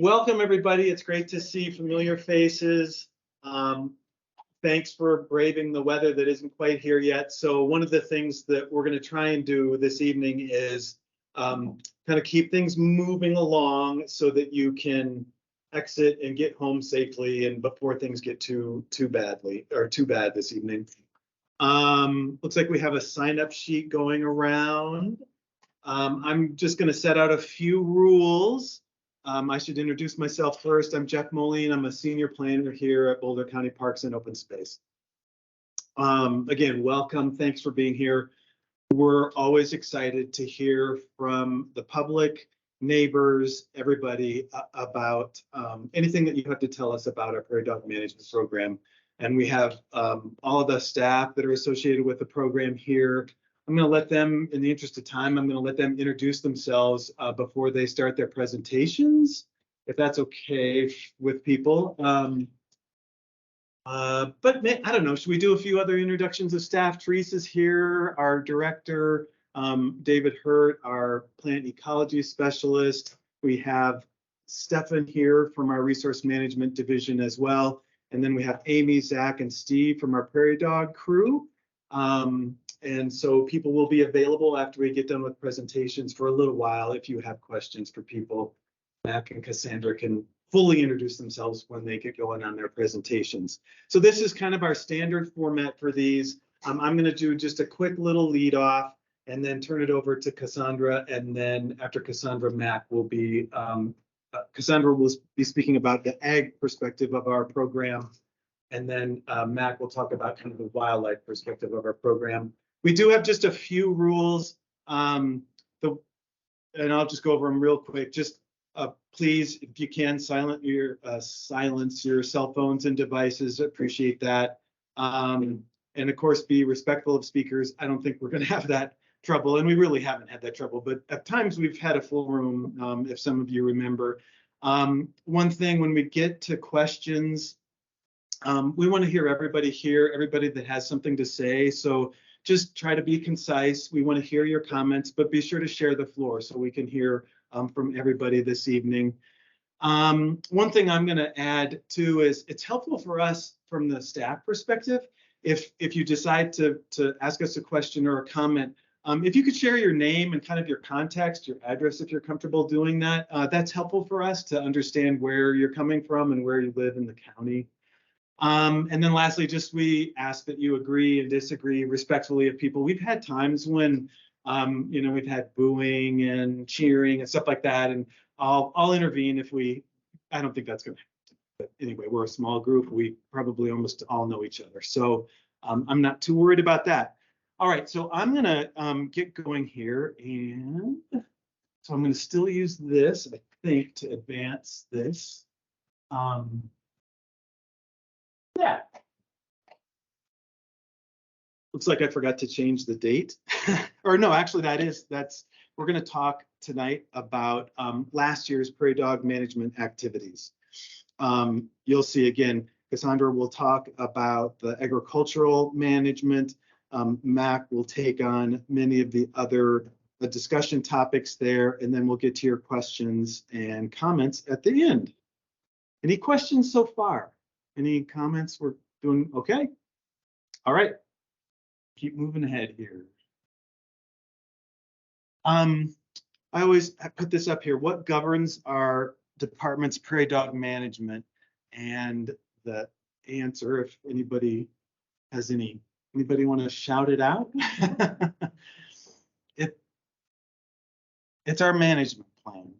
Welcome, everybody. It's great to see familiar faces. Thanks for braving the weather that isn't quite here yet. So one of the things that we're going to try and do this evening is kind of keep things moving along so that you can exit and get home safely and before things get too bad this evening. Looks like we have a sign-up sheet going around. I'm just going to set out a few rules. I should introduce myself first. I'm Jeff Moline. I'm a senior planner here at Boulder County Parks and Open Space. Again, welcome. Thanks for being here. We're always excited to hear from the public, neighbors, everybody about anything that you have to tell us about our Prairie Dog Management Program. And we have all of the staff that are associated with the program here. I'm going to let them, in the interest of time, I'm going to let them introduce themselves before they start their presentations, if that's okay with people. But I don't know, should we do a few other introductions of staff? Teresa's here, our director, David Hurt, our plant ecology specialist. We have Stefan here from our resource management division as well. And then we have Amy, Zach, and Steve from our Prairie Dog crew. And so people will be available after we get done with presentations for a little while if you have questions for people. Mac and Cassandra can fully introduce themselves when they get going on their presentations. So this is kind of our standard format for these. I'm going to do just a quick little lead off and then turn it over to Cassandra. And then after Cassandra, Mac will be, Cassandra will be speaking about the ag perspective of our program. And then Mac will talk about kind of the wildlife perspective of our program. We do have just a few rules, and I'll just go over them real quick. Just please, if you can, silence your cell phones and devices. Appreciate that. And of course, be respectful of speakers. I don't think we're going to have that trouble, and we really haven't had that trouble. But at times we've had a full room, if some of you remember. One thing when we get to questions, we want to hear everybody here, everybody that has something to say. So just try to be concise. We want to hear your comments, but be sure to share the floor so we can hear from everybody this evening. One thing I'm going to add too is it's helpful for us from the staff perspective. If you decide to ask us a question or a comment, if you could share your name and kind of your context, your address, if you're comfortable doing that, that's helpful for us to understand where you're coming from and where you live in the county. And then lastly, just we ask that you agree and disagree respectfully of people. We've had times when, we've had booing and cheering and stuff like that, and I'll intervene if I don't think that's going to happen. But anyway, we're a small group. We probably almost all know each other. So I'm not too worried about that. All right, so I'm going to get going here. And so I'm going to still use this, I think, to advance this. Yeah. Looks like I forgot to change the date. Or no, actually we're going to talk tonight about last year's Prairie Dog Management activities. You'll see again, Cassandra will talk about the agricultural management. Mac will take on many of the other discussion topics there, and then we'll get to your questions and comments at the end. Any questions so far? Any comments? We're doing okay? All right. Keep moving ahead here. I always put this up here. What governs our department's Prairie Dog Management? And the answer, if anybody has anybody want to shout it out? It's our management plan.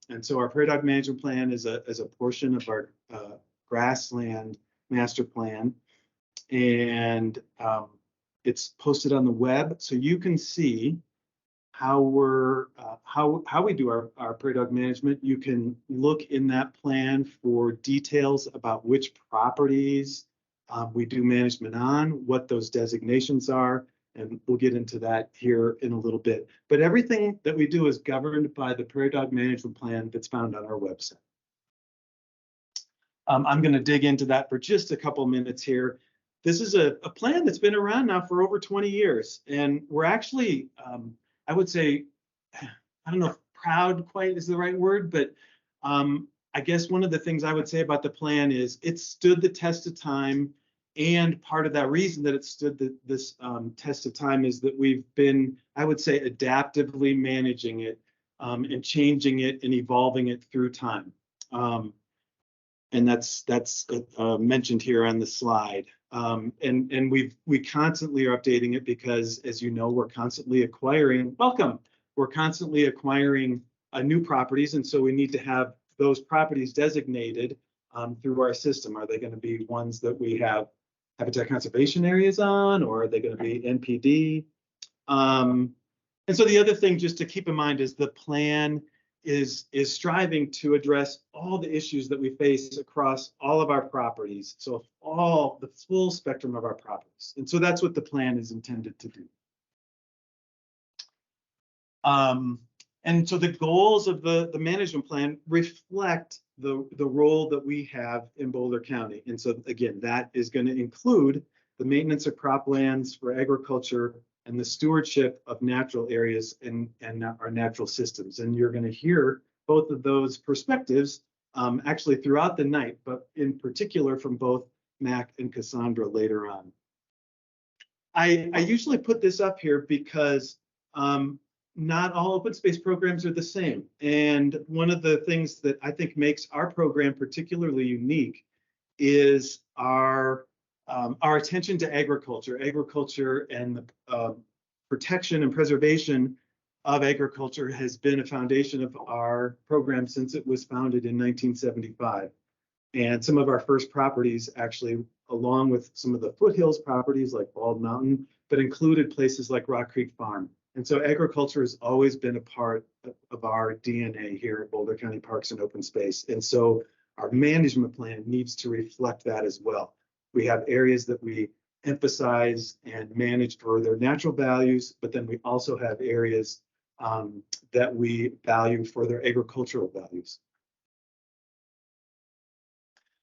And so our Prairie Dog Management Plan is a portion of our Grassland master plan, and it's posted on the web, so you can see how we do our Prairie Dog management. You can look in that plan for details about which properties we do management on, what those designations are, and we'll get into that here in a little bit. But everything that we do is governed by the Prairie Dog Management Plan that's found on our website. I'm going to dig into that for just a couple minutes here. This is a plan that's been around now for over 20 years, and we're actually, I would say, I don't know if proud quite is the right word, but I guess one of the things I would say about the plan is it stood the test of time. And part of that reason that it stood this test of time is that we've been, I would say, adaptively managing it and changing it and evolving it through time. And that's mentioned here on the slide. And we constantly are updating it because, as you know, we're constantly acquiring. We're constantly acquiring new properties, and so we need to have those properties designated through our system. Are they going to be ones that we have habitat conservation areas on, or are they going to be NPD? And so the other thing just to keep in mind is the plan is striving to address all the issues that we face across all of our properties. So all the full spectrum of our properties. And so that's what the plan is intended to do. And so the goals of the management plan reflect the role that we have in Boulder County. And so again, that is going to include the maintenance of croplands for agriculture and the stewardship of natural areas and our natural systems. And you're going to hear both of those perspectives actually throughout the night, but in particular from both Mac and Cassandra later on. I usually put this up here because not all open space programs are the same. And one of the things that I think makes our program particularly unique is our attention to agriculture and the protection and preservation of agriculture has been a foundation of our program since it was founded in 1975. And some of our first properties actually, along with some of the foothills properties like Bald Mountain, but included places like Rock Creek Farm. And so agriculture has always been a part of our DNA here at Boulder County Parks and Open Space. And so our management plan needs to reflect that as well. We have areas that we emphasize and manage for their natural values, but then we also have areas that we value for their agricultural values.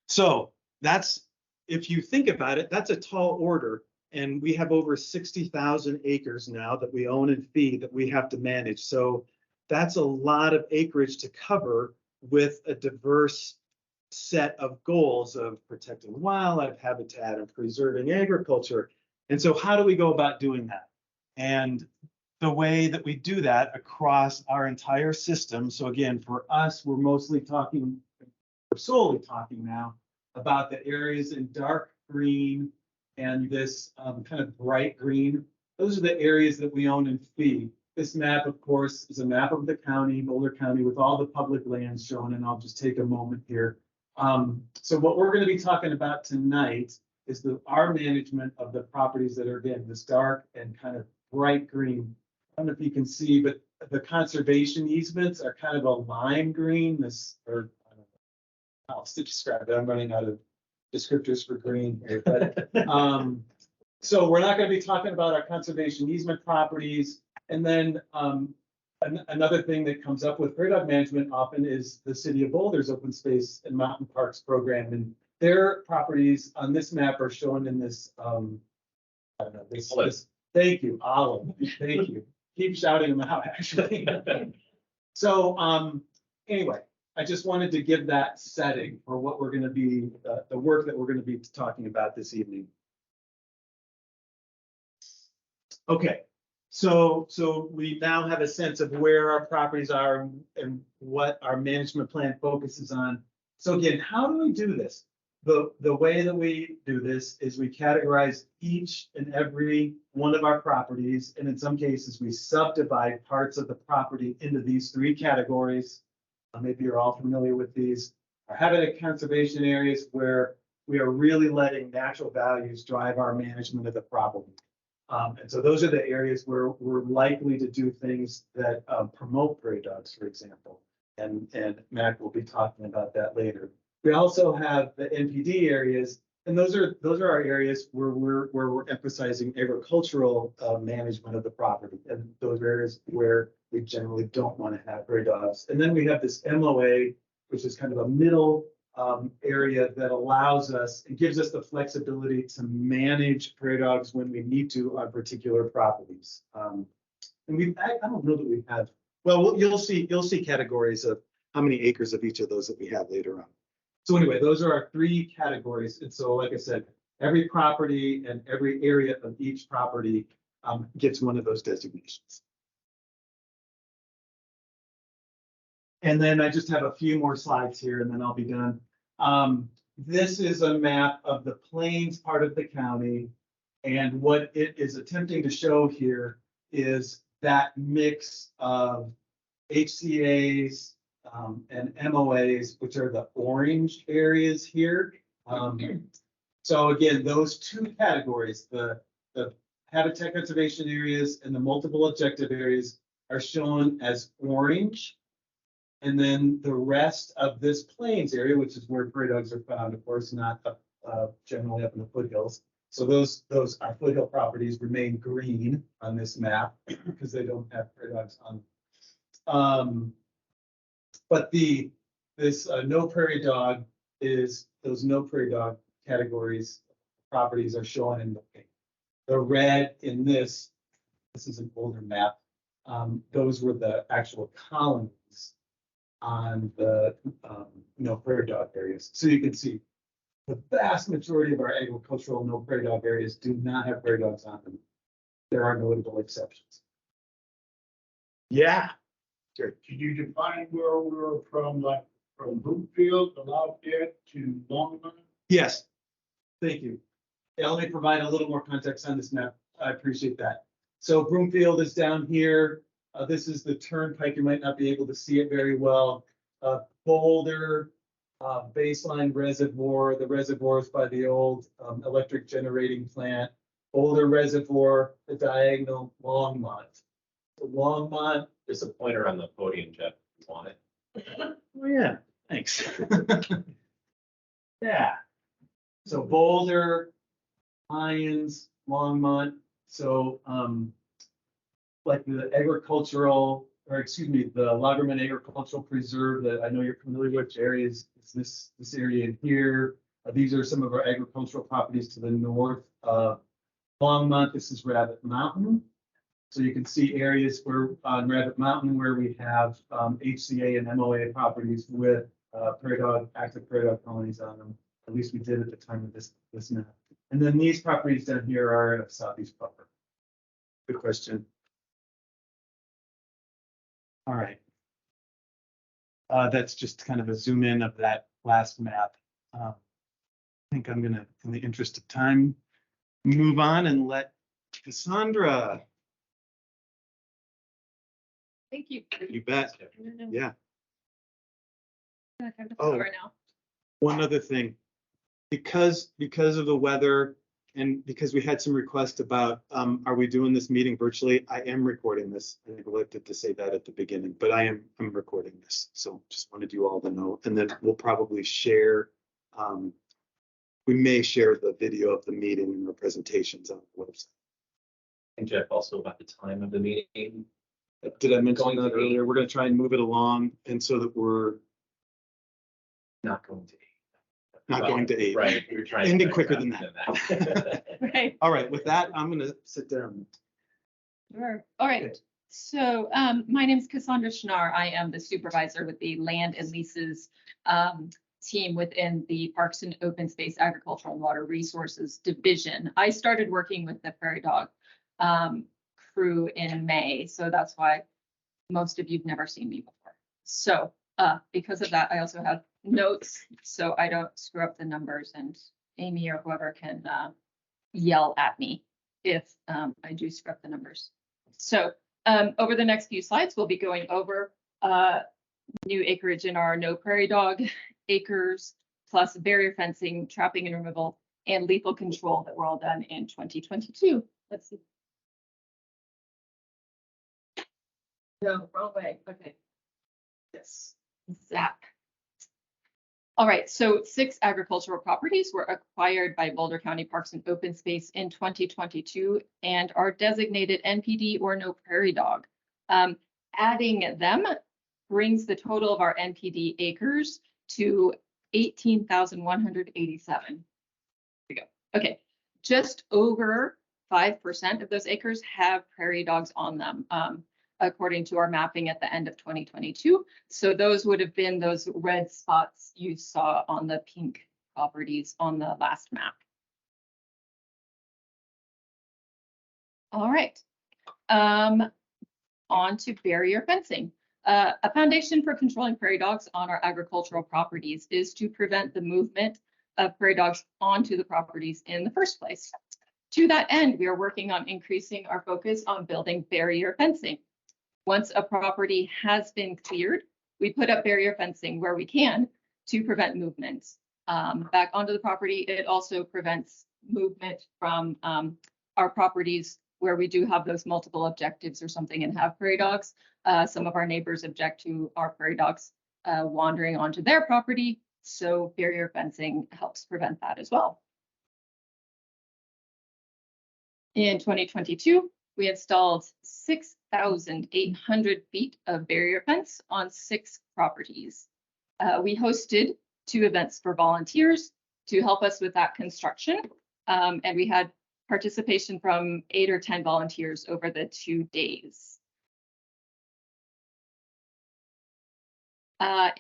So that's, if you think about it, that's a tall order. And we have over 60,000 acres now that we own and feed that we have to manage. So that's a lot of acreage to cover with a diverse set of goals of protecting wildlife habitat and preserving agriculture. And so how do we go about doing that? And the way that we do that across our entire system. So again, for us, we're solely talking now about the areas in dark green and this kind of bright green. Those are the areas that we own and feed. This map, of course, is a map of the county, Boulder County, with all the public lands shown, and I'll just take a moment here. So what we're going to be talking about tonight is our management of the properties that are, again, this dark and kind of bright green. I don't know if you can see, but the conservation easements are kind of a lime green. I don't know how else to describe it. I'm running out of descriptors for green here, but so we're not going to be talking about our conservation easement properties. And then another thing that comes up with Prairie Dog Management often is the City of Boulder's Open Space and Mountain Parks program, and their properties on this map are shown in this. I don't know this. Thank you, olive. Thank you. Keep shouting them out, actually. So anyway. I just wanted to give that setting for what we're going to be, the work that we're going to be talking about this evening. Okay, so we now have a sense of where our properties are and what our management plan focuses on. So again, how do we do this? The way that we do this is we categorize each and every one of our properties, and in some cases we subdivide parts of the property into these three categories. Maybe you're all familiar with these. Our habitat conservation areas where we are really letting natural values drive our management of the property. And so those are the areas where we're likely to do things that promote prairie dogs, for example. And Mac will be talking about that later. We also have the NPD areas, and those are our areas where we're emphasizing agricultural management of the property, and those areas where we generally don't want to have prairie dogs. And then we have this MOA, which is kind of a middle area that allows us and gives us the flexibility to manage prairie dogs when we need to on particular properties. And I don't know that we have. Well, you'll see categories of how many acres of each of those that we have later on. So anyway, those are our 3 categories. And so, like I said, every property and every area of each property gets one of those designations. And then I just have a few more slides here and then I'll be done. This is a map of the plains part of the county. And what it is attempting to show here is that mix of HCAs and MOAs, which are the orange areas here. So again, those 2 categories, the habitat conservation areas and the multiple objective areas, are shown as orange. And then the rest of this plains area, which is where prairie dogs are found, of course, not generally up in the foothills. So those our foothill properties remain green on this map because they don't have prairie dogs on. But this no prairie dog is those no prairie dog categories properties are shown in the pink. The red in this is an older map. Those were the actual colonies on the no prairie dog areas. So you can see the vast majority of our agricultural no prairie dog areas do not have prairie dogs on them. There are notable exceptions. Yeah. Could you define where we're from, like from Broomfield to Lafayette to Longmont? Yes. Thank you. Yeah, let me provide a little more context on this map. I appreciate that. So Broomfield is down here. This is the turnpike. You might not be able to see it very well. Boulder, baseline reservoir. The reservoir is by the old electric generating plant. Boulder Reservoir, the diagonal, Longmont. The Longmont. There's a pointer on the podium, Jeff, if you want it. Oh, yeah, thanks. Yeah. So Boulder, Lyons, Longmont. So like the agricultural, or excuse me, the Loggerman Agricultural Preserve that I know you're familiar with, Jerry, is this area in here. These are some of our agricultural properties to the north of Longmont. This is Rabbit Mountain. So you can see areas where on Rabbit Mountain where we have HCA and MOA properties with active prairie dog colonies on them. At least we did at the time of this map. And then these properties down here are a southeast buffer. Good question. All right. That's just kind of a zoom in of that last map. I think I'm gonna, in the interest of time, move on and let Cassandra. Thank you. You bet. Yeah. Oh, now. One other thing, because of the weather and because we had some requests about are we doing this meeting virtually? I am recording this. I neglected to say that at the beginning, but I'm recording this. So just wanted you all to know. And then we'll probably share. We may share the video of the meeting and our presentations on the website. And Jeff, also about the time of the meeting. Did I mention that earlier? We're going to try and move it along, and so that we're not going to 8. Not going to 8. Right. We're trying ending quicker than that. Right. All right. With that, I'm going to sit down. Sure. All right. Okay. So my name is Cassandra Schnarr. I am the supervisor with the Land and Leases team within the Parks and Open Space Agricultural and Water Resources Division. I started working with the Prairie Dog crew in May, so that's why most of you've never seen me before. So because of that, I also have notes so I don't screw up the numbers, and Amy or whoever can yell at me if I do screw up the numbers. So over the next few slides, we'll be going over new acreage in our no prairie dog acres, plus barrier fencing, trapping and removal, and lethal control that were all done in 2022. Let's see. No, wrong way. Okay. Yes. Zap. All right, so 6 agricultural properties were acquired by Boulder County Parks and Open Space in 2022 and are designated NPD or no prairie dog. Adding them brings the total of our NPD acres to 18,187. There we go. Okay, just over 5% of those acres have prairie dogs on them. according to our mapping at the end of 2022. So those would have been those red spots you saw on the pink properties on the last map. All right. On to barrier fencing. A foundation for controlling prairie dogs on our agricultural properties is to prevent the movement of prairie dogs onto the properties in the first place. To that end, we are working on increasing our focus on building barrier fencing. Once a property has been cleared, we put up barrier fencing where we can to prevent movement back onto the property. It also prevents movement from our properties where we do have those multiple objectives or something and have prairie dogs. Some of our neighbors object to our prairie dogs wandering onto their property, so barrier fencing helps prevent that as well. In 2022, we installed 6,800 feet of barrier fence on 6 properties. We hosted 2 events for volunteers to help us with that construction, and we had participation from 8 or 10 volunteers over the 2 days.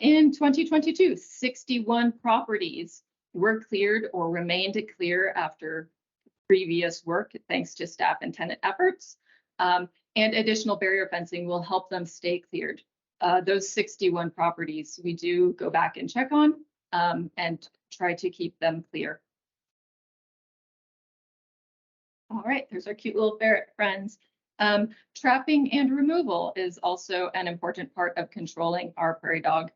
In 2022, 61 properties were cleared or remained clear after previous work, thanks to staff and tenant efforts. And additional barrier fencing will help them stay cleared. Those 61 properties, we do go back and check on and try to keep them clear. All right, there's our cute little ferret friends. Trapping and removal is also an important part of controlling our prairie dog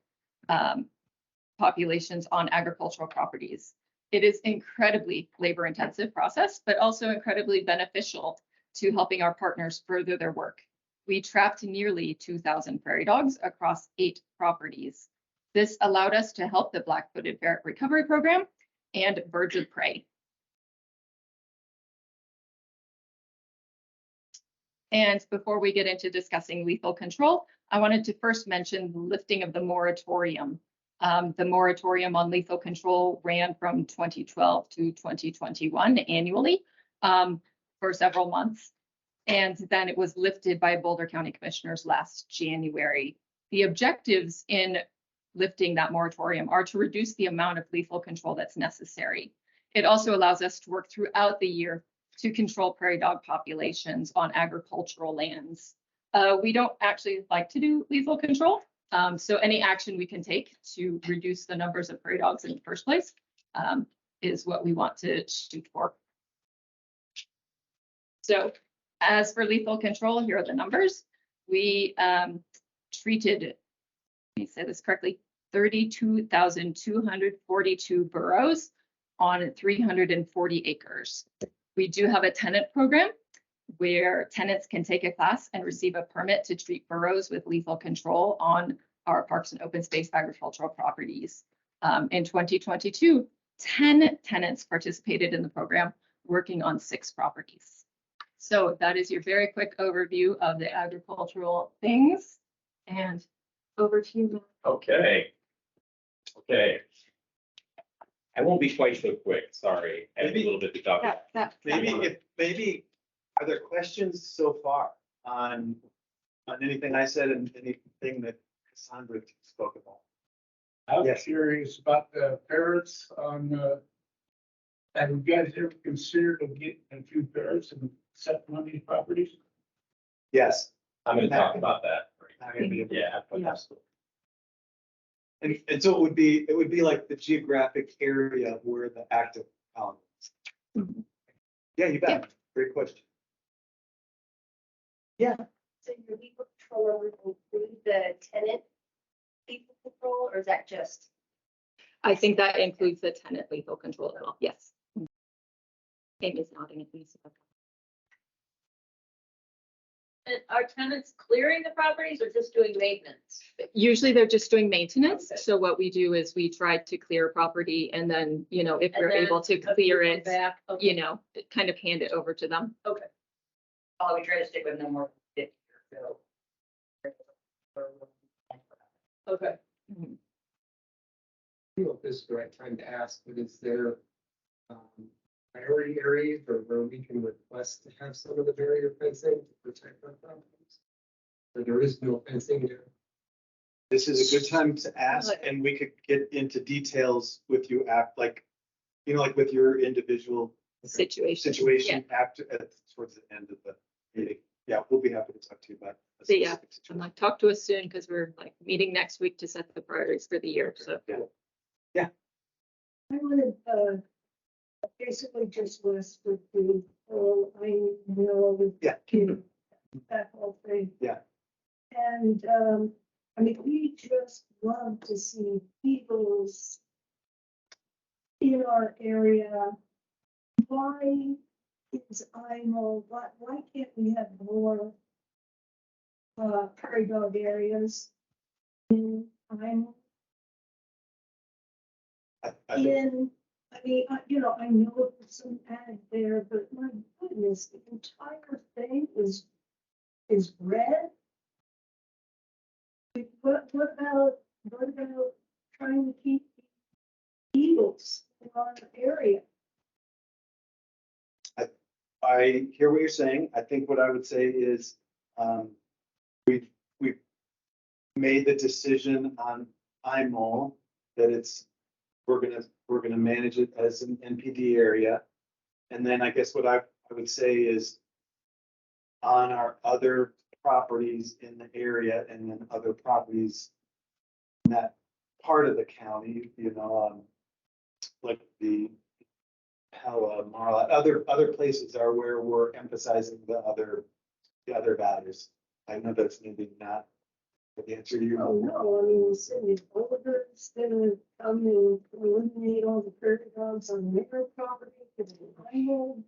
populations on agricultural properties. It is incredibly labor-intensive process, but also incredibly beneficial to helping our partners further their work. We trapped nearly 2,000 prairie dogs across 8 properties. This allowed us to help the black-footed ferret recovery program and birds of prey. And before we get into discussing lethal control, I wanted to first mention the lifting of the moratorium. The moratorium on lethal control ran from 2012 to 2021 annually for several months. And then it was lifted by Boulder County Commissioners last January. The objectives in lifting that moratorium are to reduce the amount of lethal control that's necessary. It also allows us to work throughout the year to control prairie dog populations on agricultural lands. We don't actually like to do lethal control. So any action we can take to reduce the numbers of prairie dogs in the first place is what we want to shoot for. So as for lethal control, here are the numbers. We treated, let me say this correctly, 32,242 burrows on 340 acres. We do have a tenant program where tenants can take a class and receive a permit to treat burrows with lethal control on our parks and open space agricultural properties. In 2022, 10 tenants participated in the program, working on 6 properties. So that is your very quick overview of the agricultural things. And over to you. Okay. I won't be quite so quick, sorry. I have a little bit to talk about. Maybe are there questions so far on anything I said and anything that Cassandra spoke about? I'm Yes. curious about the ferrets on, have you guys ever considered getting a few ferrets and setting on these properties? Yes. I'm gonna talk about that. Yeah. Absolutely. And so it would be like the geographic area where the active colony is. Mhm. Yeah, you bet. Great question. Yeah. So your lethal control would include the tenant lethal control, or is that just? I think that includes the tenant lethal control as well. Yes. Amy's nodding at least. And are tenants clearing the properties or just doing maintenance? Usually they're just doing maintenance. Okay. So what we do is we try to clear property and then, you know, if we're able to clear it, back, okay. you know, kind of hand it over to them. Okay. Oh, we try to stick with no more than 50 or so. Okay. Mhm. I don't know if this is the right time to ask, but is there priority areas or where we can request to have some of the barrier fencing to protect our properties? or there is no fencing there. This is a good time to ask, and we could get into details with you like, like with your individual situation towards the end of the meeting. Yeah, we'll be happy to talk to you about. a So, yeah, specific I'm situation. like, talk to us soon because we're like meeting next week to set the priorities for the year. So I wanted, basically just list with the, I know. Yeah. That whole thing. Yeah. And, I mean, we just love to see eagles in our area. Why is IMO, why can't we have more prairie dog areas in IMO? I think I mean, I know there's some ag there, but my goodness, the entire thing is red. Like, what about trying to keep eagles in our area? I hear what you're saying. I think what I would say is, we've made the decision on IMO that we're gonna manage it as an NPD area. And then I guess what I would say is on our other properties in the area and then other properties in that part of the county, like the Pella, Marla, other places are where we're emphasizing the other values. I know that's maybe not the answer to your. Oh, no, I mean, the city of Boulder is gonna come and eliminate all the prairie dogs on their property, because I know,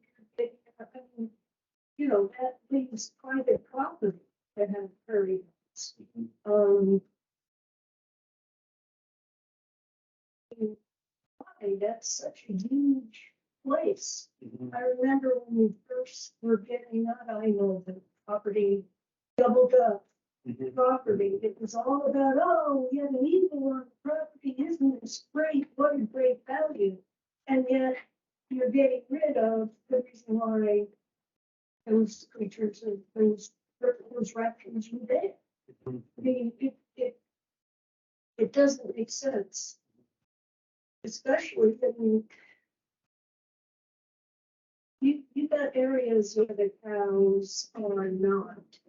that leaves private property that have prairie dogs. Why? That's such a huge place. Mhm. I remember when we first were getting that, I know the property doubled up. Mhm. Property, it was all about, oh, we have an eagle on the property, isn't this great, what a great value. And yet you're getting rid of the reason why those creatures, those raptors were there. Mhm. I mean, it doesn't make sense. Especially, I mean, you got areas where the cows are not.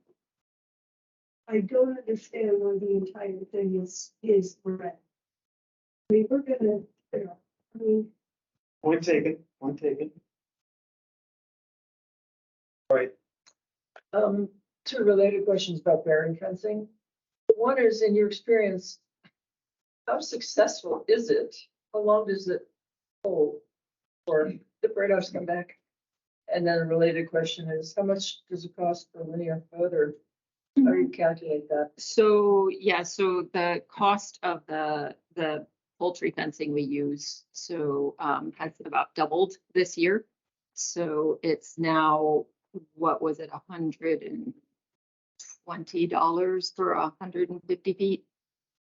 I don't understand why the entire thing is red. I mean, we're gonna, I mean, Point taken. All right, Two related questions about barrier fencing. One is, in your experience, how successful is it? How long does it hold for the prairie dogs to come back? And then a related question is, how much does it cost per linear foot, or how do you calculate that? So, yeah, so the cost of the poultry fencing we use, has about doubled this year. So it's now, what was it, $120 for 150 feet?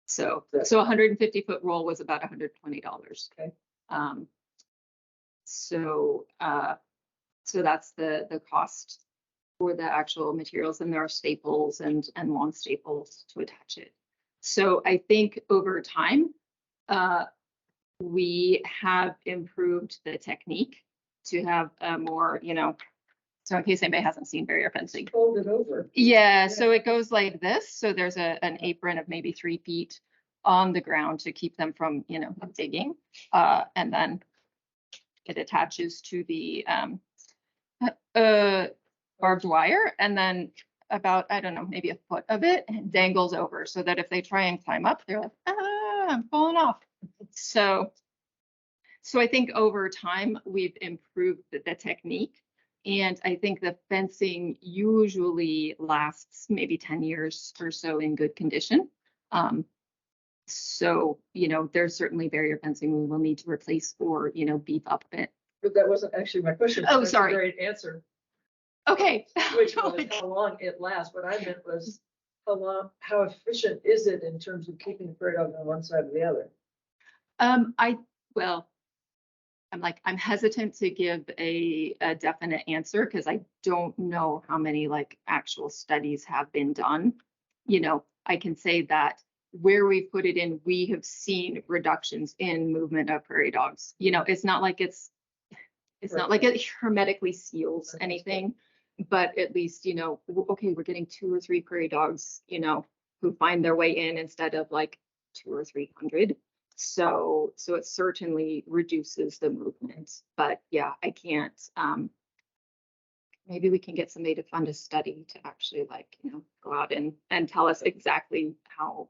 So a 150-foot roll was about $120. Okay. So that's the cost for the actual materials, and there are staples and long staples to attach it. So I think over time, we have improved the technique to have a more, so in case anybody hasn't seen barrier fencing. Fold it over. Yeah, so it goes like this. So there's an apron of maybe 3 feet on the ground to keep them from, digging. And then it attaches to the barbed wire, and then about, I don't know, maybe a foot of it dangles over, so that if they try and climb up, they're like, I'm falling off. So I think over time we've improved the technique, and I think the fencing usually lasts maybe 10 years or so in good condition. So, there's certainly barrier fencing we will need to replace or, beef up a bit. But that wasn't actually my question. Oh, That's a sorry. Great answer, Okay. which was how long it lasts. What I meant was how efficient is it in terms of keeping the prairie dog on one side or the other? I'm hesitant to give a definite answer because I don't know how many actual studies have been done I can say that where we put it in, we have seen reductions in movement of prairie dogs. It's not like it hermetically seals anything, but at least, okay, we're getting 2 or 3 prairie dogs, who find their way in instead of like 200 or 300. So it certainly reduces the movement, but yeah, I can't, maybe we can get somebody to fund a study to actually go out and tell us exactly how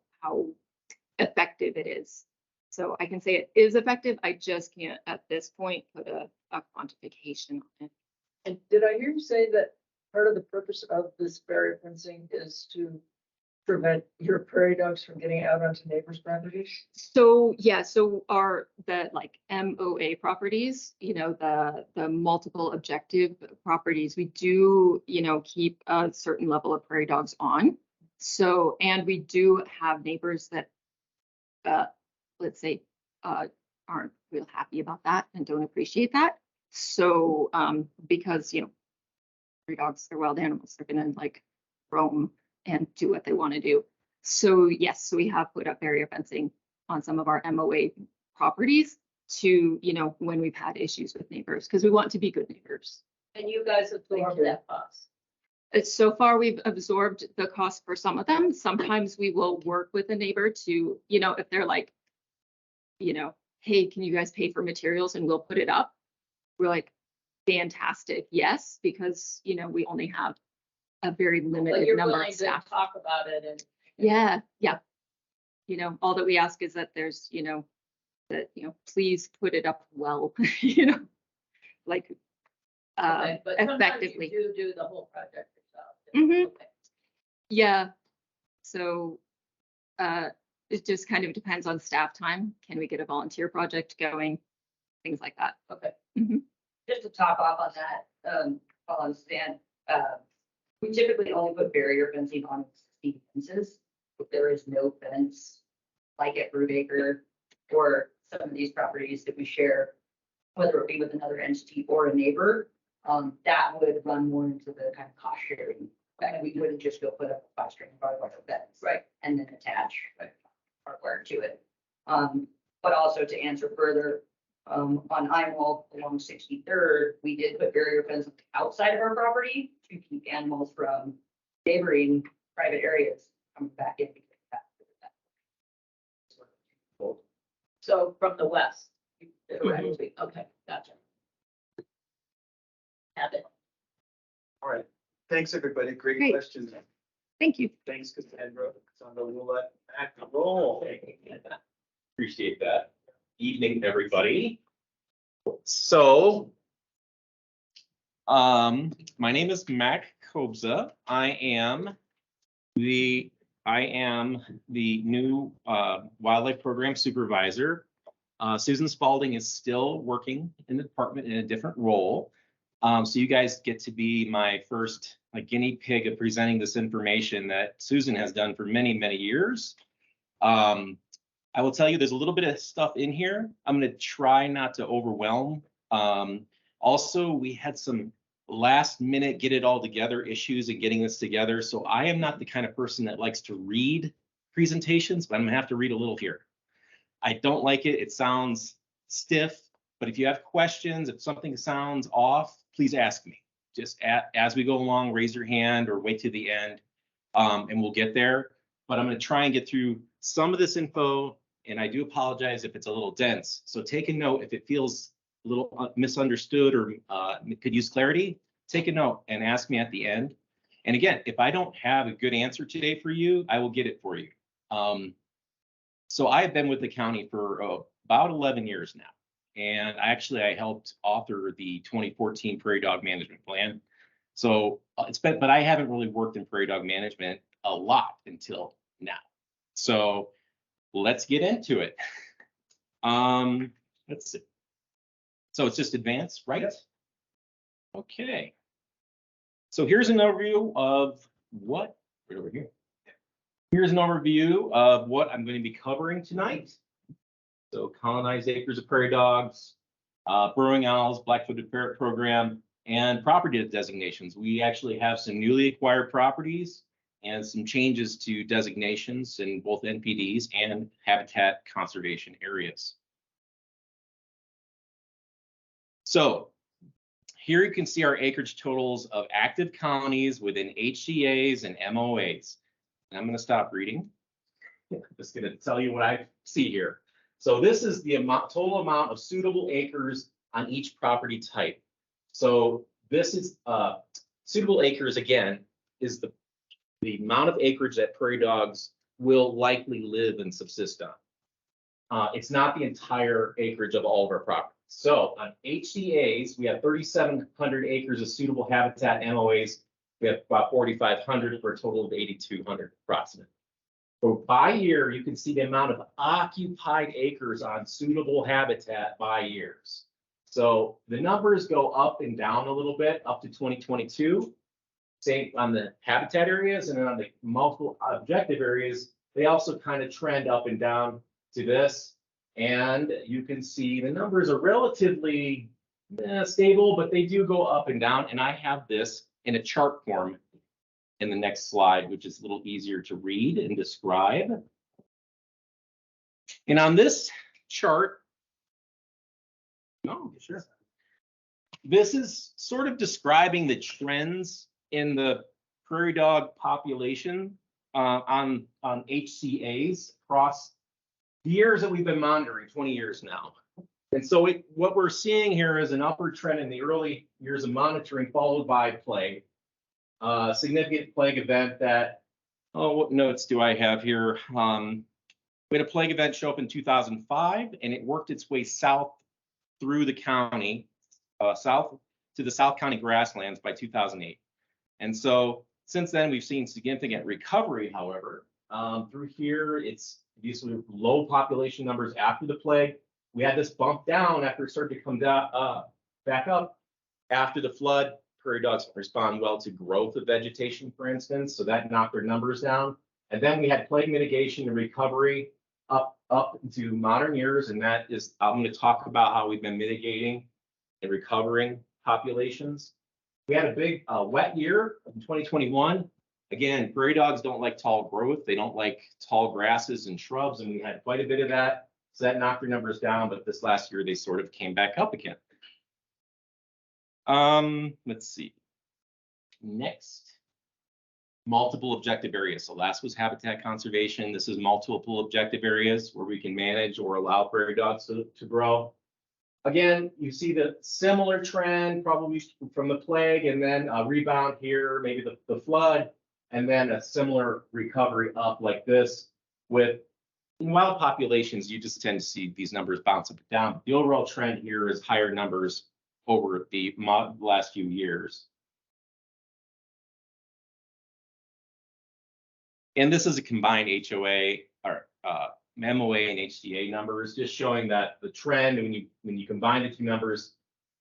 effective it is. So I can say it is effective. I just can't at this point put a quantification on it. And did I hear you say that part of the purpose of this barrier fencing is to prevent your prairie dogs from getting out onto neighbors' properties? So yeah, so the MOA properties, the multiple objective properties, we do, keep a certain level of prairie dogs on. So, and we do have neighbors that, let's say, aren't real happy about that and don't appreciate that. So, because, prairie dogs are wild animals, they're gonna roam and do what they want to do. So yes, so we have put up barrier fencing on some of our MOA properties to, when we've had issues with neighbors, because we want to be good neighbors. And you guys absorb that cost. So far, we've absorbed the cost for some of them. Sometimes we will work with a neighbor to, if they're like, hey, can you guys pay for materials and we'll put it up? We're like, fantastic, yes, because, we only have a very But limited you're number willing of to staff. talk about it and. Yeah. All that we ask is that there's, please put it up well, Okay, but sometimes effectively. you do the whole project yourself. Mhm. Okay. Yeah. So, it just kind of depends on staff time. Can we get a volunteer project going? Things like that. Okay. Mhm. Just to top off on that, while I'm Stan, we typically only put barrier fencing on existing fences. If there is no fence, like at Brubaker or some of these properties that we share, whether it be with another entity or a neighbor, that would run more into the kind of cost sharing. And we wouldn't just go put up a 5-string barbed wire fence. Right. And then attach hardware to it. But also to answer further, on Imwell along 63rd, we did put barrier fence outside of our property to keep animals from neighboring private areas coming back in. So from the west. Okay, gotcha. Have it. All right. Thanks, everybody. Great Great. questions. Thank you. Thanks, Cassandra. Cassandra, we'll let Mac roll. Appreciate that. Evening, everybody. So, my name is Mac Kobza. I am the new wildlife program supervisor. Susan Spalding is still working in the department in a different role. So you guys get to be my first guinea pig of presenting this information that Susan has done for many, many years. I will tell you there's a little bit of stuff in here. I'm going to try not to overwhelm. Also, we had some last minute get it all together issues in getting this together. So I am not the kind of person that likes to read presentations, but I'm going to have to read a little here. I don't like it. It sounds stiff, but if you have questions, if something sounds off, please ask me. Just as we go along, raise your hand or wait to the end, and we'll get there. But I'm going to try and get through some of this info, and I do apologize if it's a little dense. So take a note if it feels a little misunderstood or could use clarity. Take a note and ask me at the end. And again, if I don't have a good answer today for you, I will get it for you. So I've been with the county for about 11 years now. And I helped author the 2014 Prairie Dog Management Plan. So but I haven't really worked in Prairie Dog Management a lot until now. So let's get into it. Let's see. So it's just advanced, right? Yep. Okay. So here's an overview of what, right over here. Here's an overview of what I'm going to be covering tonight. So colonized acres of prairie dogs, burrowing owls, black-footed ferret program, and property designations. We actually have some newly acquired properties and some changes to designations in both NPDs and habitat conservation areas. So here you can see our acreage totals of active counties within HCAs and MOAs. And I'm going to stop reading. I'm just going to tell you what I see here. So this is the total amount of suitable acres on each property type. So this is suitable acres, again, is the amount of acreage that prairie dogs will likely live and subsist on. It's not the entire acreage of all of our properties. So on HCAs, we have 3,700 acres of suitable habitat. MOAs, we have about 4,500 for a total of 8,200 approximately. So by year, you can see the amount of occupied acres on suitable habitat by years. So the numbers go up and down a little bit up to 2022. Same on the habitat areas, and then on the multiple objective areas, they also kind of trend up and down to this. And you can see the numbers are relatively stable, but they do go up and down. And I have this in a chart form in the next slide, which is a little easier to read and describe. And on this chart, sure. This is sort of describing the trends in the prairie dog population on HCAs across the years that we've been monitoring, 20 years now. And so what we're seeing here is an upward trend in the early years of monitoring, followed by plague. Significant plague event that, what notes do I have here? We had a plague event show up in 2005, and it worked its way south through the county, south to the South County Grasslands by 2008. And so since then, we've seen significant recovery, however. Through here, it's usually low population numbers after the plague. We had this bump down after it started to come down, back up after the flood. Prairie dogs respond well to growth of vegetation, for instance, so that knocked their numbers down. And then we had plague mitigation and recovery up into modern years, and that is, I'm going to talk about how we've been mitigating and recovering populations. We had a big wet year in 2021. Again, prairie dogs don't like tall growth. They don't like tall grasses and shrubs, and we had quite a bit of that. So that knocked their numbers down, but this last year they sort of came back up again. Let's see. Next, multiple objective areas. So last was habitat conservation. This is multiple objective areas where we can manage or allow prairie dogs to grow. Again, you see the similar trend probably from the plague, and then a rebound here, maybe the flood, and then a similar recovery up like this. With in wild populations, you just tend to see these numbers bounce up and down. The overall trend here is higher numbers over the last few years. And this is a combined HOA or MOA and HCA numbers, just showing that the trend when you combine the two numbers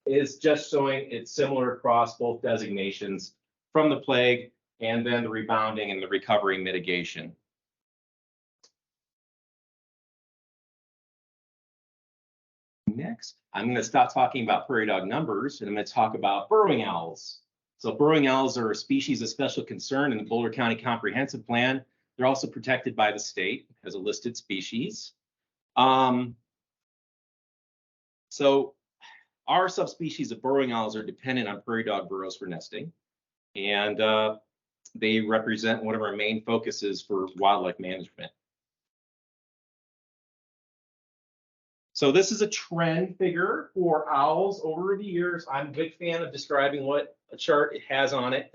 is just showing it's similar across both designations from the plague and then the rebounding and the recovery mitigation. Next, I'm going to stop talking about prairie dog numbers, and I'm going to talk about burrowing owls. So burrowing owls are a species of special concern in the Boulder County Comprehensive Plan. They're also protected by the state as a listed species. So our subspecies of burrowing owls are dependent on prairie dog burrows for nesting, and they represent one of our main focuses for wildlife management. So this is a trend figure for owls over the years. I'm a big fan of describing what a chart it has on it.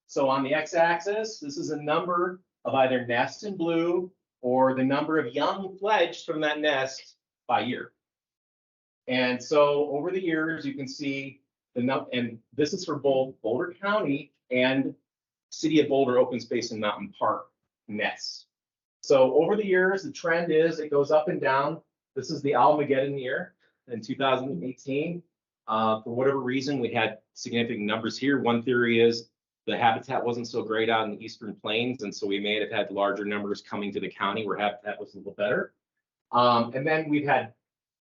So on the x-axis, this is a number of either nests in blue or the number of young fledged from that nest by year. And so over the years, you can see the number, and this is for both Boulder County and City of Boulder Open Space and Mountain Park nests. So over the years, the trend is it goes up and down. This is the Owlmageddon year in 2018. For whatever reason, we had significant numbers here. One theory is the habitat wasn't so great out in the Eastern Plains, and so we may have had larger numbers coming to the county where habitat was a little better. And then we've had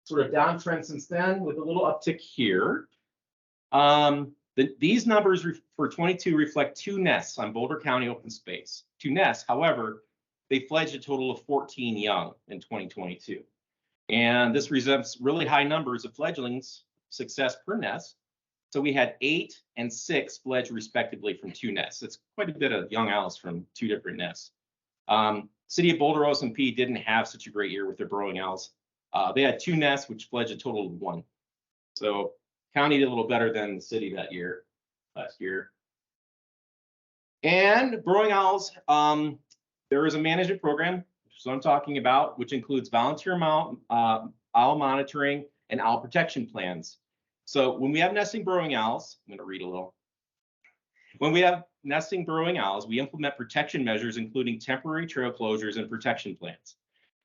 sort of downtrend since then with a little uptick here. These numbers for 22 reflect 2 nests on Boulder County open space. two nests. However, they fledged a total of 14 young in 2022. And this presents really high numbers of fledglings success per nest. So we had 8 and 6 fledged respectively from 2 nests. It's quite a bit of young owls from 2 different nests. City of Boulder OSMP didn't have such a great year with their burrowing owls. They had 2 nests, which fledged a total of 1. So county did a little better than the city that year, last year. And burrowing owls, there is a management program, which is what I'm talking about, which includes volunteer owl monitoring and owl protection plans. So when we have nesting burrowing owls, I'm going to read a little. When we have nesting burrowing owls, we implement protection measures, including temporary trail closures and protection plans.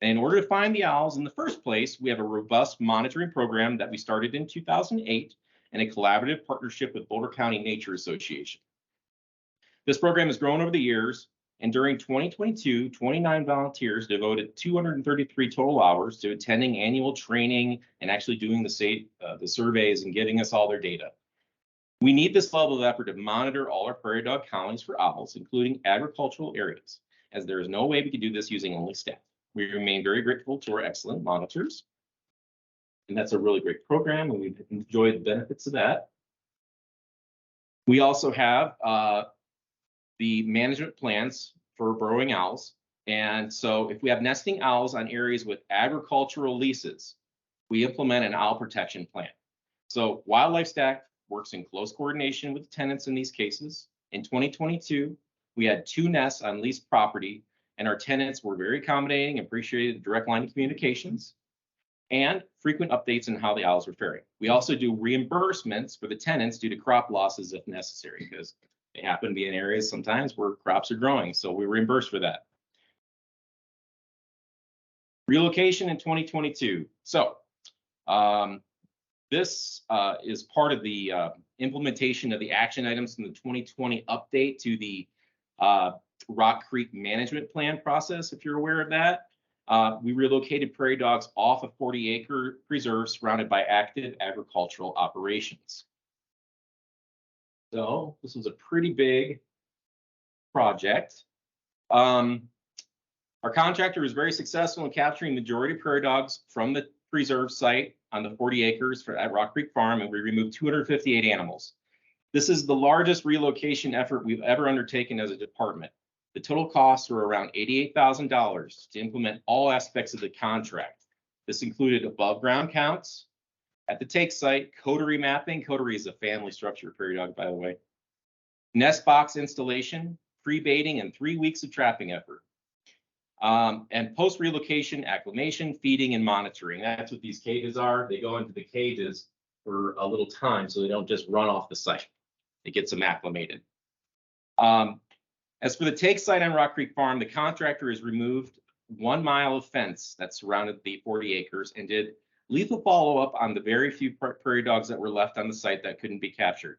And in order to find the owls in the first place, we have a robust monitoring program that we started in 2008 and a collaborative partnership with Boulder County Nature Association. This program has grown over the years, and during 2022, 29 volunteers devoted 233 total hours to attending annual training and actually doing the surveys and giving us all their data. We need this level of effort to monitor all our prairie dog colonies for owls, including agricultural areas, as there is no way we can do this using only staff. We remain very grateful to our excellent monitors, and that's a really great program, and we've enjoyed the benefits of that. We also have the management plans for burrowing owls. And so if we have nesting owls on areas with agricultural leases, we implement an owl protection plan. So wildlife staff works in close coordination with tenants in these cases. In 2022, we had 2 nests on leased property, and our tenants were very accommodating and appreciated the direct line of communications and frequent updates on how the owls were faring. We also do reimbursements for the tenants due to crop losses if necessary, because they happen to be in areas sometimes where crops are growing, so we reimburse for that. Relocation in 2022. So this is part of the implementation of the action items in the 2020 update to the Rock Creek Management Plan process, if you're aware of that. We relocated prairie dogs off a 40-acre preserve surrounded by active agricultural operations. So this was a pretty big project. Our contractor was very successful in capturing the majority of prairie dogs from the preserve site on the 40 acres at Rock Creek Farm, and we removed 258 animals. This is the largest relocation effort we've ever undertaken as a department. The total costs were around $88,000 to implement all aspects of the contract. This included above ground counts at the take site, coterie mapping. Coterie is a family structure of prairie dog, by the way. Nest box installation, pre-baiting, and 3 weeks of trapping effort. And post-relocation acclimation, feeding, and monitoring. That's what these cages are. They go into the cages for a little time so they don't just run off the site. It gets them acclimated. As for the take site on Rock Creek Farm, the contractor has removed 1 mile of fence that surrounded the 40 acres and did lethal follow-up on the very few prairie dogs that were left on the site that couldn't be captured.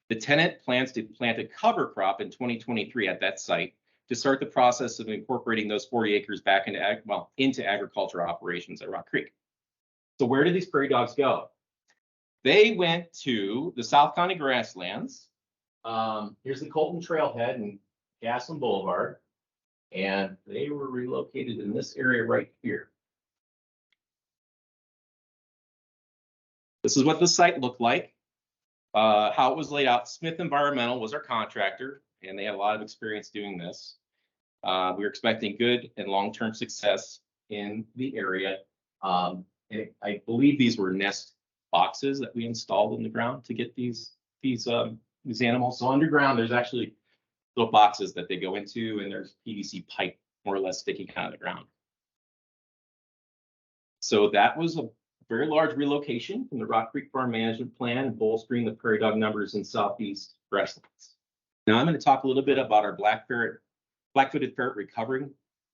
The tenant plans to plant a cover crop in 2023 at that site to start the process of incorporating those 40 acres back into agricultural operations at Rock Creek. So where did these prairie dogs go? They went to the South County Grasslands. Here's the Colton Trailhead and Grassland Boulevard, and they were relocated in this area right here. This is what the site looked like, how it was laid out. Smith Environmental was our contractor, and they had a lot of experience doing this. We were expecting good and long-term success in the area. And I believe these were nest boxes that we installed in the ground to get these animals. So underground, there's actually little boxes that they go into, and there's PVC pipe more or less sticking out of the ground. So that was a very large relocation from the Rock Creek Farm Management Plan and bolstering the prairie dog numbers in southeast Grasslands. Now I'm going to talk a little bit about our black-footed ferret recovery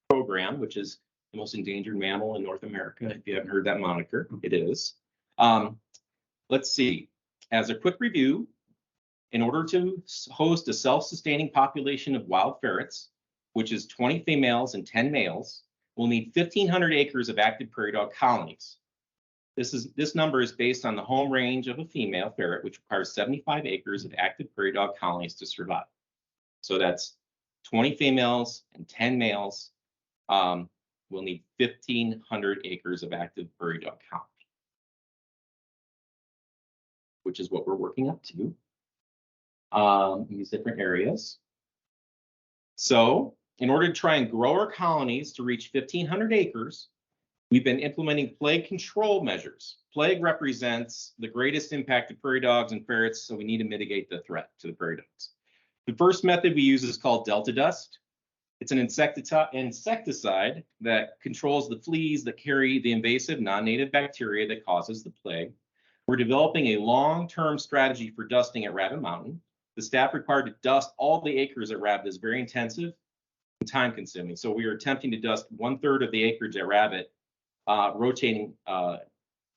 program, which is the most endangered mammal in North America. If you haven't heard that moniker, it is. Let's see. As a quick review, in order to host a self-sustaining population of wild ferrets, which is 20 females and 10 males, we'll need 1,500 acres of active prairie dog colonies. This number is based on the home range of a female ferret, which requires 75 acres of active prairie dog colonies to survive. So that's 20 females and 10 males, we'll need 1,500 acres of active prairie dog count, which is what we're working up to in these different areas. So in order to try and grow our colonies to reach 1,500 acres, we've been implementing plague control measures. Plague represents the greatest impact to prairie dogs and ferrets, so we need to mitigate the threat to the prairie dogs. The first method we use is called Delta Dust. It's an insecticide that controls the fleas that carry the invasive non-native bacteria that causes the plague. We're developing a long-term strategy for dusting at Rabbit Mountain. The staff required to dust all the acres at Rabbit is very intensive and time-consuming. So we are attempting to dust 1/3 of the acreage at Rabbit, rotating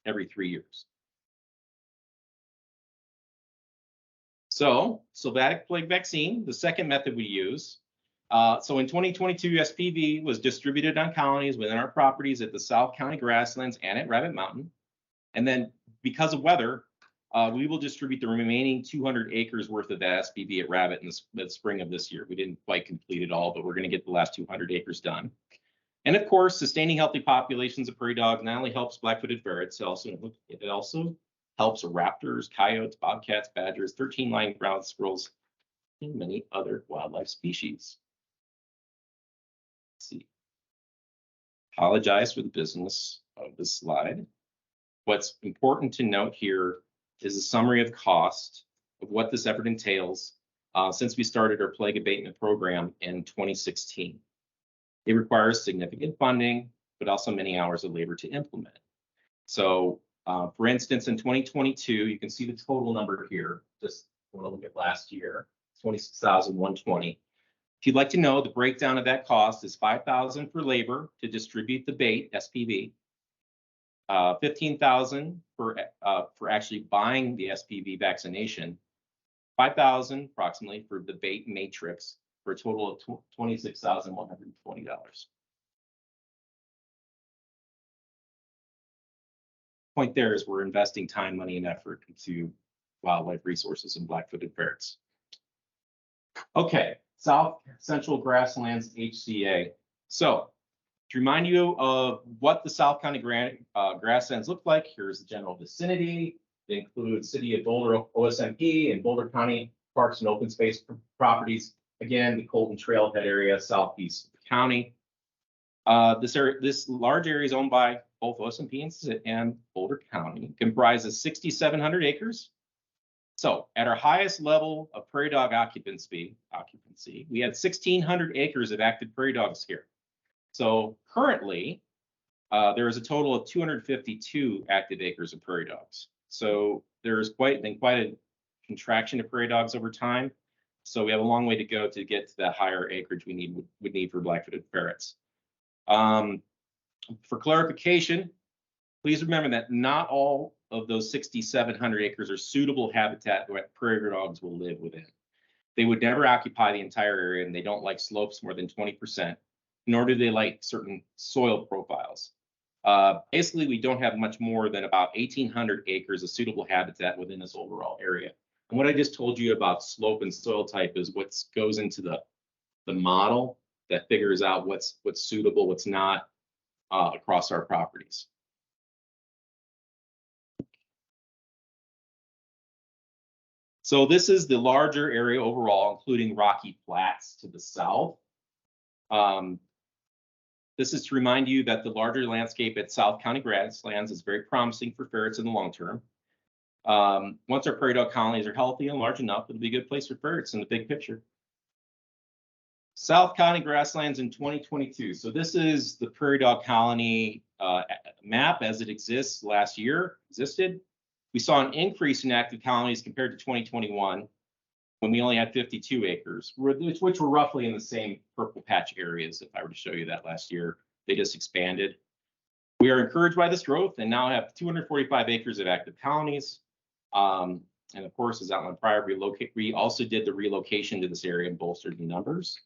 every 3 years. So Sylvatic plague vaccine, the second method we use. So in 2022, SPV was distributed on colonies within our properties at the South County Grasslands and at Rabbit Mountain. And then because of weather, we will distribute the remaining 200 acres worth of that SPV at Rabbit in the spring of this year. We didn't quite complete it all, but we're going to get the last 200 acres done. And of course, sustaining healthy populations of prairie dogs not only helps black-footed ferrets, it also helps raptors, coyotes, bobcats, badgers, 13-line ground squirrels, and many other wildlife species. Let's see. Apologize for the business of this slide. What's important to note here is a summary of cost of what this effort entails since we started our plague abatement program in 2016. It requires significant funding, but also many hours of labor to implement. So for instance, in 2022, you can see the total number here. Just want to look at last year, 26,120. If you'd like to know, the breakdown of that cost is $5,000 for labor to distribute the bait, SPV, $15,000 for actually buying the SPV vaccination, $5,000 approximately for the bait matrix, for a total of $26,120. Point there is we're investing time, money, and effort into wildlife resources and black-footed ferrets. Okay, South Central Grasslands HCA. So to remind you of what the South County Grasslands look like, here's the general vicinity. It includes City of Boulder OSMP and Boulder County Parks and Open Space properties. Again, the Colton Trailhead area, southeast of the county. This large area is owned by both OSMP and Boulder County, comprises 6,700 acres. So at our highest level of prairie dog occupancy, we had 1,600 acres of active prairie dogs here. So currently, there is a total of 252 active acres of prairie dogs. So there's been quite a contraction of prairie dogs over time. So we have a long way to go to get to that higher acreage we would need for black-footed ferrets. For clarification, please remember that not all of those 6,700 acres are suitable habitat that prairie dogs will live within. They would never occupy the entire area, and they don't like slopes more than 20%, nor do they like certain soil profiles. Basically, we don't have much more than about 1,800 acres of suitable habitat within this overall area. And what I just told you about slope and soil type is what goes into the model that figures out what's suitable, what's not across our properties. So this is the larger area overall, including Rocky Flats to the south. This is to remind you that the larger landscape at South County Grasslands is very promising for ferrets in the long term. Once our prairie dog colonies are healthy and large enough, it'll be a good place for ferrets in the big picture. South County Grasslands in 2022. So this is the prairie dog colony map as it exists existed. We saw an increase in active colonies compared to 2021 when we only had 52 acres, which were roughly in the same purple patch areas. If I were to show you that last year, they just expanded. We are encouraged by this growth and now have 245 acres of active colonies. And of course, as outlined prior, we also did the relocation to this area and bolstered the numbers.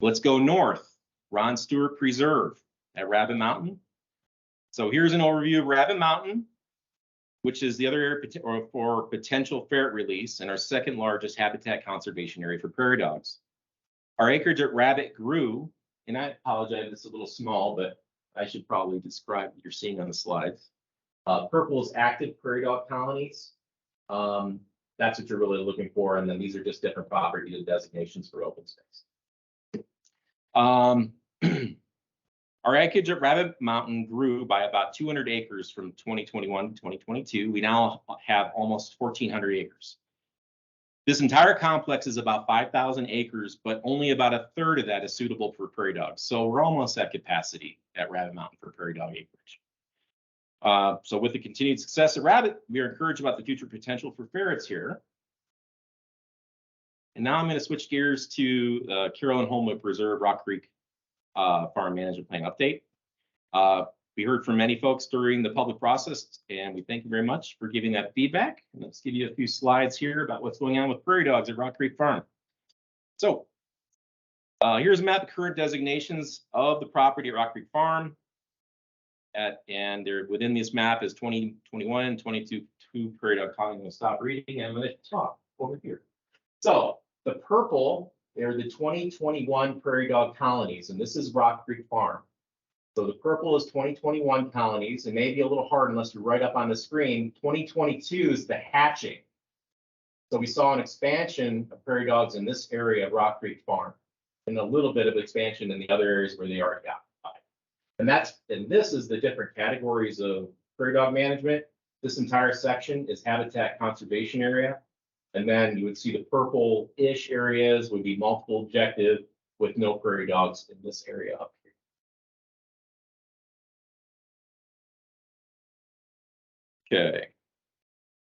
Let's go north, Ron Stewart Preserve at Rabbit Mountain. So here's an overview of Rabbit Mountain. which is the other area for potential ferret release and our second largest habitat conservation area for prairie dogs. Our acreage at Rabbit grew, and I apologize, it's a little small, but I should probably describe what you're seeing on the slides. Purple is active prairie dog colonies. That's what you're really looking for. And then these are just different property designations for open space. Our acreage at Rabbit Mountain grew by about 200 acres from 2021 to 2022. We now have almost 1,400 acres. This entire complex is about 5,000 acres, but only about a third of that is suitable for prairie dogs. So we're almost at capacity at Rabbit Mountain for prairie dog acreage. So with the continued success at Rabbit, we are encouraged about the future potential for ferrets here. And now I'm going to switch gears to Carolyn Homewood Preserve Rock Creek Farm Management Plan update. We heard from many folks during the public process, and we thank you very much for giving that feedback. And let's give you a few slides here about what's going on with prairie dogs at Rock Creek Farm. So here's a map of current designations of the property at Rock Creek Farm. And there within this map is 2021 and 22 prairie dog colonies. I'm going to stop reading and I'm going to talk over here. So the purple are the 2021 prairie dog colonies, and this is Rock Creek Farm. So the purple is 2021 colonies. It may be a little hard unless you're right up on the screen. 2022 is the hatching. So we saw an expansion of prairie dogs in this area of Rock Creek Farm, and a little bit of expansion in the other areas where they already occupied. And this is the different categories of prairie dog management. This entire section is habitat conservation area. And then you would see the purple-ish areas would be multiple objective with no prairie dogs in this area up here. Okay.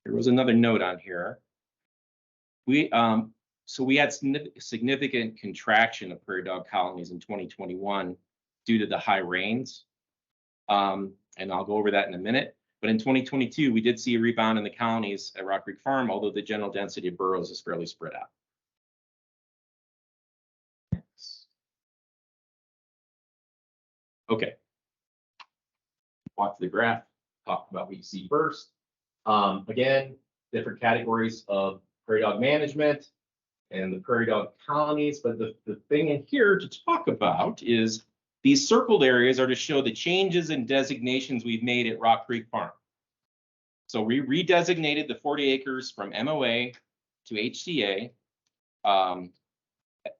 There was another note on here. So we had significant contraction of prairie dog colonies in 2021 due to the high rains. And I'll go over that in a minute. But in 2022, we did see a rebound in the colonies at Rock Creek Farm, although the general density of burrows is fairly spread out. Okay. Walk to the graph, talk about what you see first. Again, different categories of prairie dog management and the prairie dog colonies. But the thing in here to talk about is these circled areas are to show the changes in designations we've made at Rock Creek Farm. So we redesignated the 40 acres from MOA to HCA.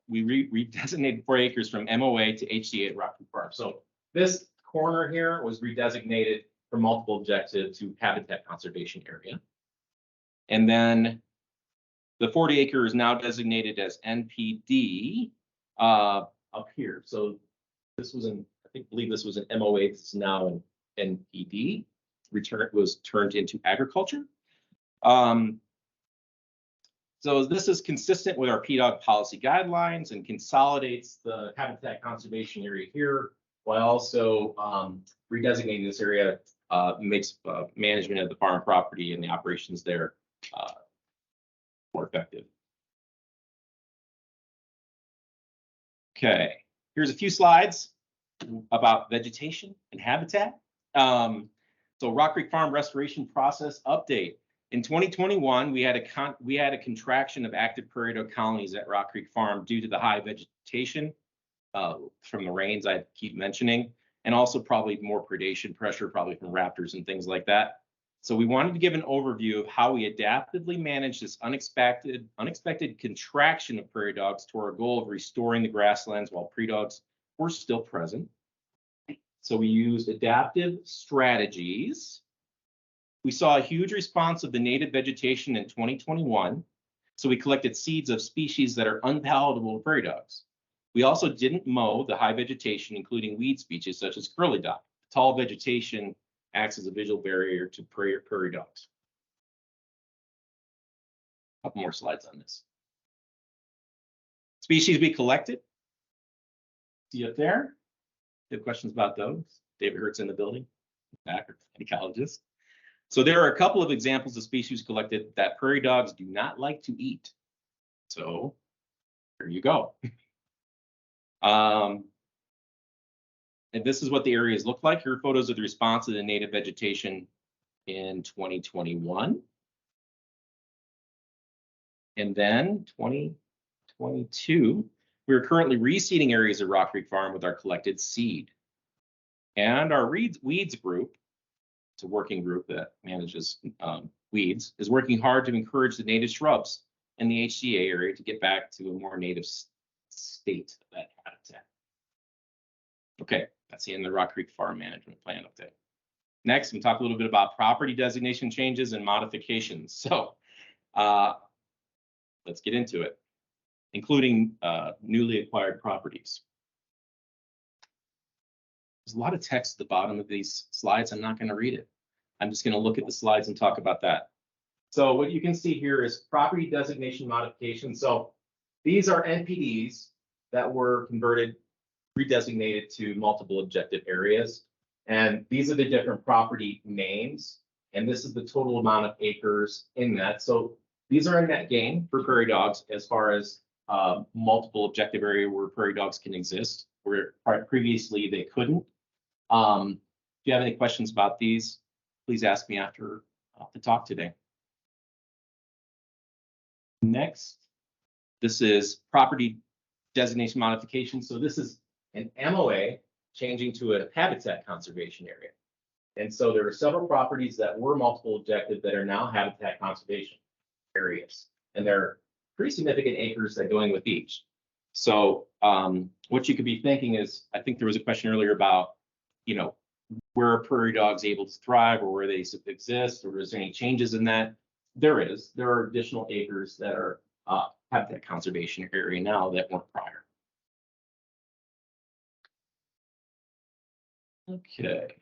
We redesignated 40 acres from MOA to HCA at Rock Creek Farm. So this corner here was redesignated from multiple objective to habitat conservation area. And then the 40 acre is now designated as NPD up here. So this was I believe this was an MOA. This is now an NPD. Was turned into agriculture. So this is consistent with our PDOG policy guidelines and consolidates the habitat conservation area here, while also redesignating this area makes management of the farm property and the operations there more effective. Okay, here's a few slides about vegetation and habitat. So Rock Creek Farm restoration process update. In 2021, we had a contraction of active prairie dog colonies at Rock Creek Farm due to the high vegetation from the rains I keep mentioning, and also probably more predation pressure, probably from raptors and things like that. So we wanted to give an overview of how we adaptively manage this unexpected contraction of prairie dogs to our goal of restoring the grasslands while prairie dogs were still present. So we used adaptive strategies. We saw a huge response of the native vegetation in 2021. So we collected seeds of species that are unpalatable to prairie dogs. We also didn't mow the high vegetation, including weed species such as curly dock. Tall vegetation acts as a visual barrier to prairie dogs. A couple more slides on this. Species we collected. See up there? You have questions about those? David Hurt's in the building, back, or ecologist. So there are a couple of examples of species collected that prairie dogs do not like to eat. So there you go. And this is what the areas look like. Here are photos of the response to the native vegetation in 2021. And then 2022, we are currently reseeding areas of Rock Creek Farm with our collected seed. And our weeds group, it's a working group that manages weeds, is working hard to encourage the native shrubs in the HCA area to get back to a more native state of that habitat. Okay, that's the end of the Rock Creek Farm Management Plan update. Next, we talk a little bit about property designation changes and modifications. So let's get into it, including newly acquired properties. There's a lot of text at the bottom of these slides. I'm not going to read it. I'm just going to look at the slides and talk about that. So what you can see here is property designation modification. So these are NPDs that were converted, redesignated to multiple objective areas. And these are the different property names. And this is the total amount of acres in that. So these are a net gain for prairie dogs as far as multiple objective area where prairie dogs can exist, where previously they couldn't. If you have any questions about these, please ask me after the talk today. Next, this is property designation modification. So this is an MOA changing to a habitat conservation area. And so there are several properties that were multiple objective that are now habitat conservation areas. And they're pretty significant acres that go in with each. So what you could be thinking is, I think there was a question earlier about, you know, where are prairie dogs able to thrive or where they exist, or is there any changes in that? There are additional acres that are habitat conservation area now that weren't prior. Okay.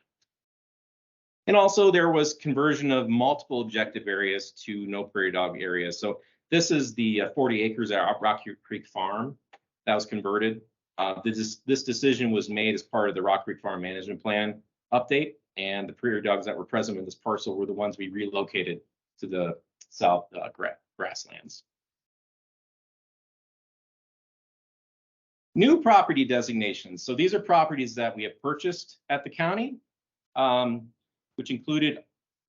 And also there was conversion of multiple objective areas to no prairie dog areas. So this is the 40 acres at Rock Creek Farm that was converted. This decision was made as part of the Rock Creek Farm Management Plan update, and the prairie dogs that were present in this parcel were the ones we relocated to the south grasslands. New property designations. So these are properties that we have purchased at the county, which include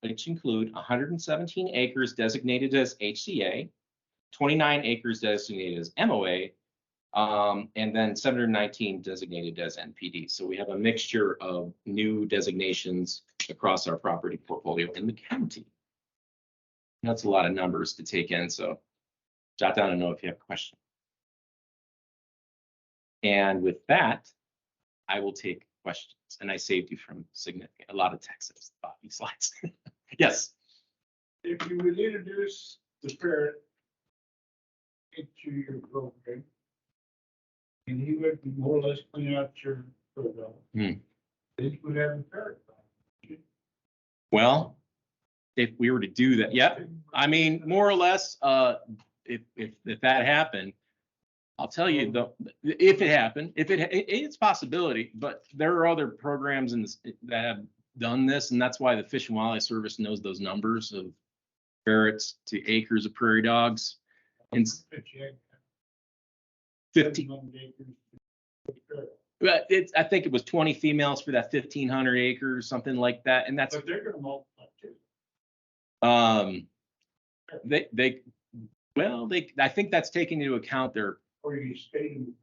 117 acres designated as HCA, 29 acres designated as MOA, and then 719 designated as NPD. So we have a mixture of new designations across our property portfolio in the county. That's a lot of numbers to take in, so jot down and know if you have a question. And with that, I will take questions, and I saved you from a lot of text about these slides. Yes. If you would introduce the parrot into your program, and he would more or less clean out your program, then you would have a parrot. Well, if we were to do that, yeah, I mean, more or less, if that happened, I'll tell you though, if it happened, it's a possibility, but there are other programs that have done this, and that's why the Fish and Wildlife Service knows those numbers of ferrets to acres of prairie dogs. And 50. But I think it was 20 females for that 1,500 acres, something like that, and that's. But they're going to multiply too. I think that's taking into account their. Or you stating.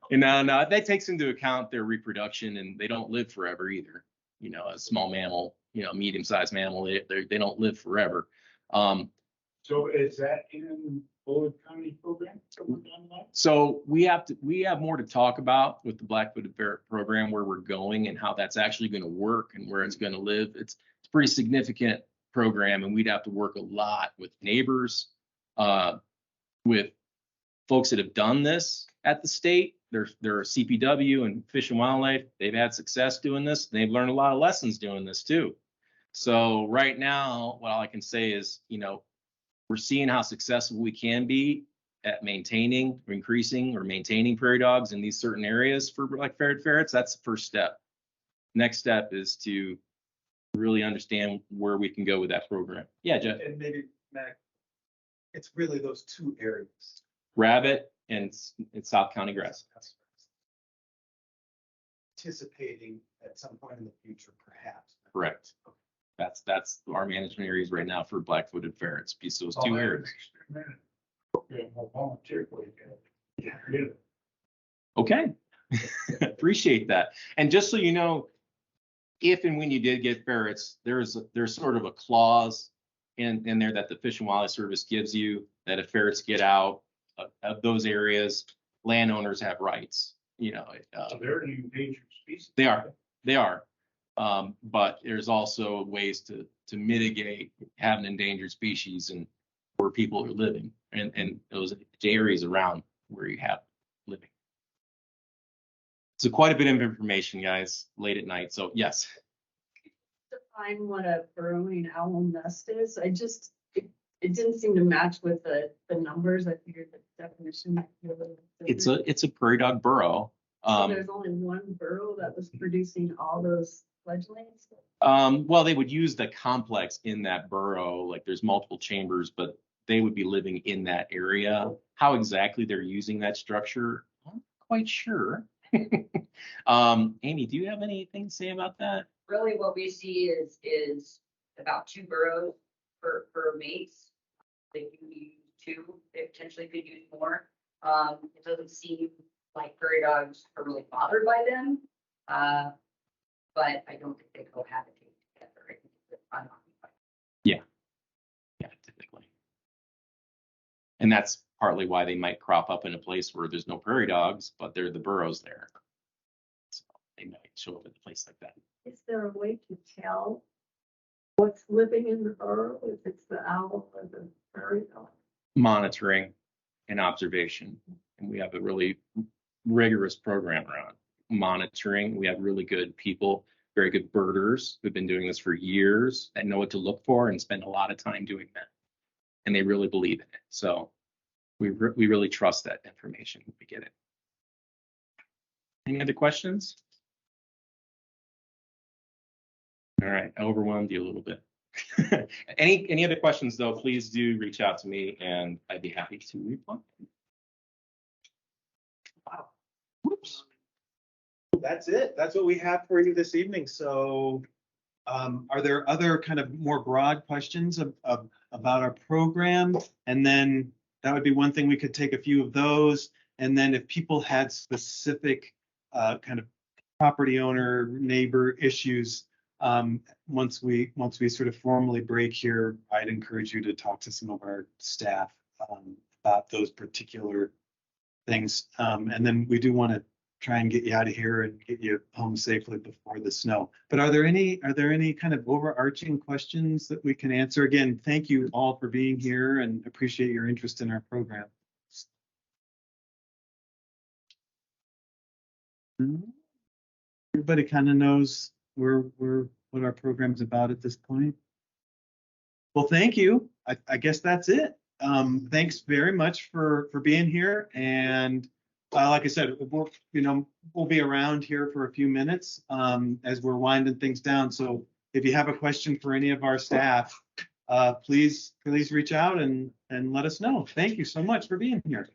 No, that takes into account their reproduction, and they don't live forever either. You know, a small mammal, you know, medium-sized mammal, they don't live forever. So is that in Boulder County program? So we have more to talk about with the Black-footed ferret program, where we're going and how that's actually going to work and where it's going to live. It's a pretty significant program, and we'd have to work a lot with neighbors, with folks that have done this at the state. There are CPW and Fish and Wildlife. They've had success doing this. They've learned a lot of lessons doing this too. So right now, what all I can say is, you know, we're seeing how successful we can be at maintaining, or increasing, or maintaining prairie dogs in these certain areas for like ferrets. That's the first step. Next step is to really understand where we can go with that program. Yeah, Jeff. And maybe, Mac, it's really those two areas. Rabbit and South County grass. Anticipating at some point in the future, perhaps. Correct. That's our management areas right now for black-footed ferrets. Piece those two areas. Okay, I'll volunteer for you guys. Yeah. Okay, appreciate that. And just so you know, if and when you did get ferrets, there's sort of a clause in there that the Fish and Wildlife Service gives you that if ferrets get out of those areas, landowners have rights. You know, They're an endangered species. they are. But there's also ways to mitigate having endangered species and where people are living and those areas around where you have living. So quite a bit of information, guys, late at night. So yes. Define what a burrowing owl nest is. It didn't seem to match with the numbers. I figured the definition might be a little different. It's a prairie dog burrow. So there's only one burrow that was producing all those fledglings. Well, they would use the complex in that burrow. Like there's multiple chambers, but they would be living in that area. How exactly they're using that structure, I'm not quite sure. Amy, do you have anything to say about that? Really what we see is about 2 burrows per mates. They can use 2, they potentially could use more. It doesn't seem like prairie dogs are really bothered by them. But I don't think they cohabitate together. I think they're unoccupied. Yeah, typically. And that's partly why they might crop up in a place where there's no prairie dogs, but there are the burrows there. So they might show up in a place like that. Is there a way to tell what's living in the burrow, if it's the owl or the prairie dog? Monitoring and observation. And we have a really rigorous program around monitoring. We have really good people, very good birders who've been doing this for years that know what to look for and spend a lot of time doing that. And they really believe in it. So we really trust that information. We get it. Any other questions? All right, I overwhelmed you a little bit. Any other questions though, please do reach out to me and I'd be happy to reply. Wow. Whoops. That's it. That's what we have for you this evening. So are there other kind of more broad questions about our program? And then that would be one thing. We could take a few of those. And then if people had specific kind of property owner, neighbor issues, once we sort of formally break here, I'd encourage you to talk to some of our staff about those particular things. And then we do want to try and get you out of here and get you home safely before the snow. But are there any kind of overarching questions that we can answer? Again, thank you all for being here and appreciate your interest in our program. Everybody kind of knows what our program's about at this point. Well, thank you. I guess that's it. Thanks very much for being here. And like I said, we'll be around here for a few minutes as we're winding things down. So if you have a question for any of our staff, please reach out and let us know. Thank you so much for being here.